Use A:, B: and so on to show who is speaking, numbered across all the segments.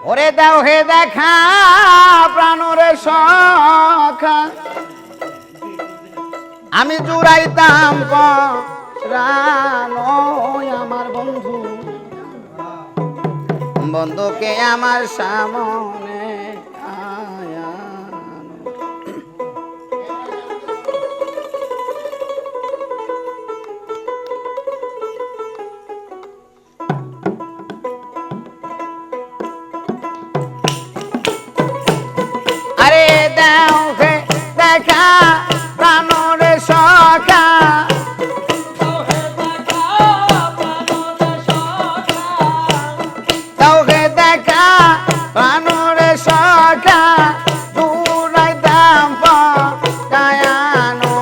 A: ওরে দাও হে দেখা প্রাণরে সখা আমি জুড়াইতাম প্রাণ আমার বন্ধু বন্ধুকে আমার সামনে আয়া আরে দাও হে দেখা প্রাণরে সখা দাও হে দেখা প্রাণরে সখা দূরাই দাম দয়ানো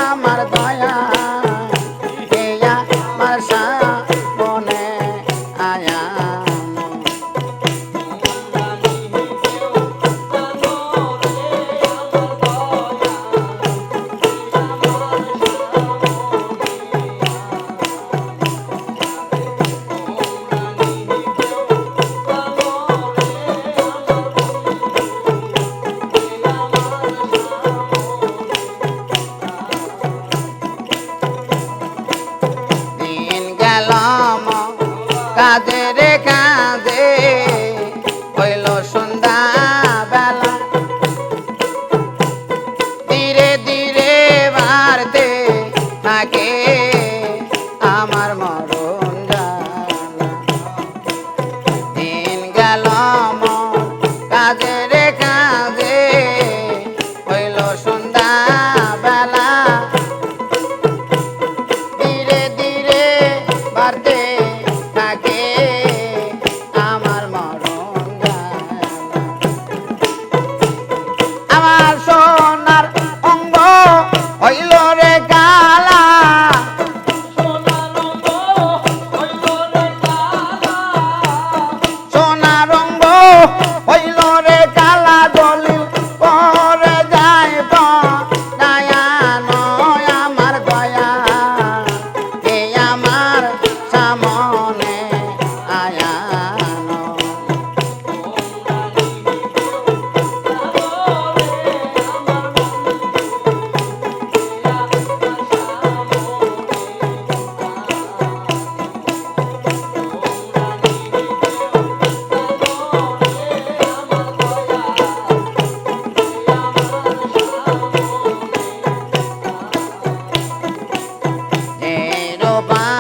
A: আমার দয়া এয়া আমার সামনে আয়া কাজে রে কাজে হইল সন্ধ্যা বেলা ধীরে ধীরে বাড়তে থাকে আমার মরণ জ্বালা দিন গেল কাজে রে কাজে হইল সন্ধ্যা বেলা ধীরে ধীরে বাড়তে আমার মরণ আমার সোনার অঙ্গ হইল রে কালা সোনার অঙ্গ হইল রে কালা দলিল পরে যায় দয়া নয় আমার দয়া কে আমার সামনে আয়া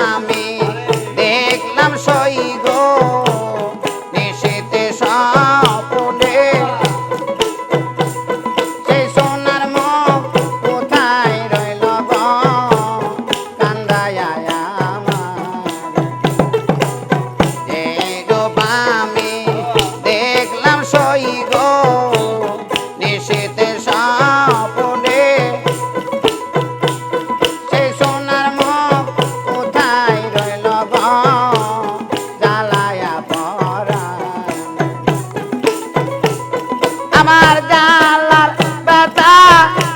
A: আমি দেখলাম সই গো নিশীতে স্বপ্নে সেই সোনার মুখ কোথায় রইল গো কান্দায় আমি দেখলাম সই গো নিশীতে স্বপ্নে সেই সোনার মুখ কোথায় রইল গো জ্বালায়া পরা আমার জ্বালার ব্যথা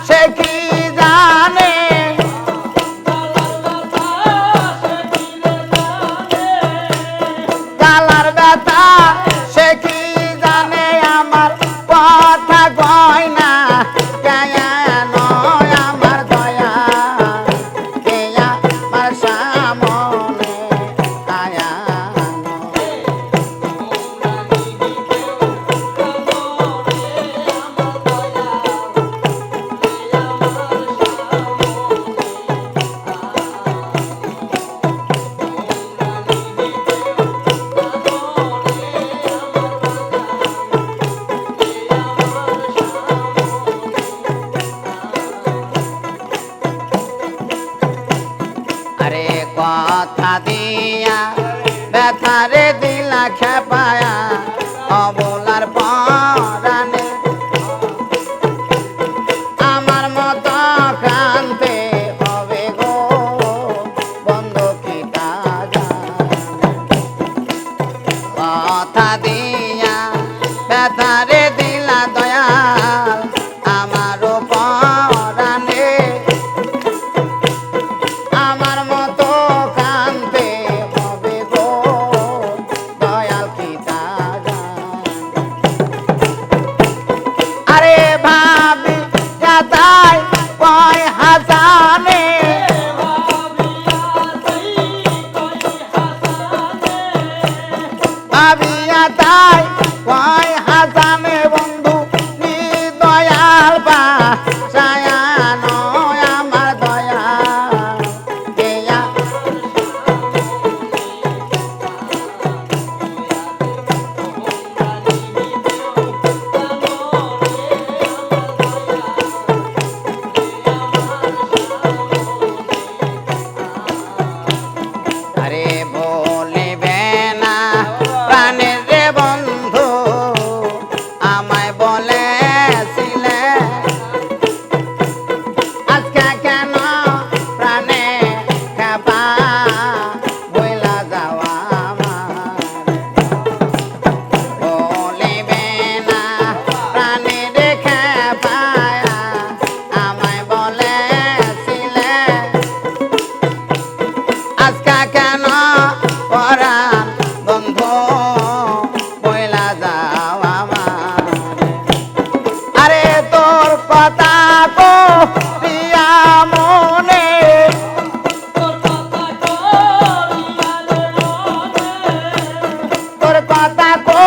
A: সে কি জানে জ্বালার ব্যথা সে কি জানে আমার কথা কয় না কেন আমার দয়া কেয়া আমার সামনে আয়া আরে কথা দিয়া ব্যথারে দিলা খেপায়া অবলার পরানে আমার মতো কানতে হবে গো বন্ধ কি তা কথা দিয়া ব্যথারে দিলা দয়াল আমারও পরানে আমার মতো কানতে হবে গো দয়াল কি তা তাই কয় হাসানে ভাবিয়া তাই কয় হাসানে বন্ধু দয়াল বা সায়ানো আমার দয়া কেয়া আরে বলিবে না প্রাণের রে বন্ধু আমায় বলেছিলে আজকে কেন প্রাণে খেপা বইলা যাওয়া আমার বলিবে না প্রাণের রে খেপা আমায় বলেছিলে আজকা কেন পরাণ বন্ধু বইলা যাও আমার আরে তোর কথা কো প্রিয়া মনে তোর কথা কো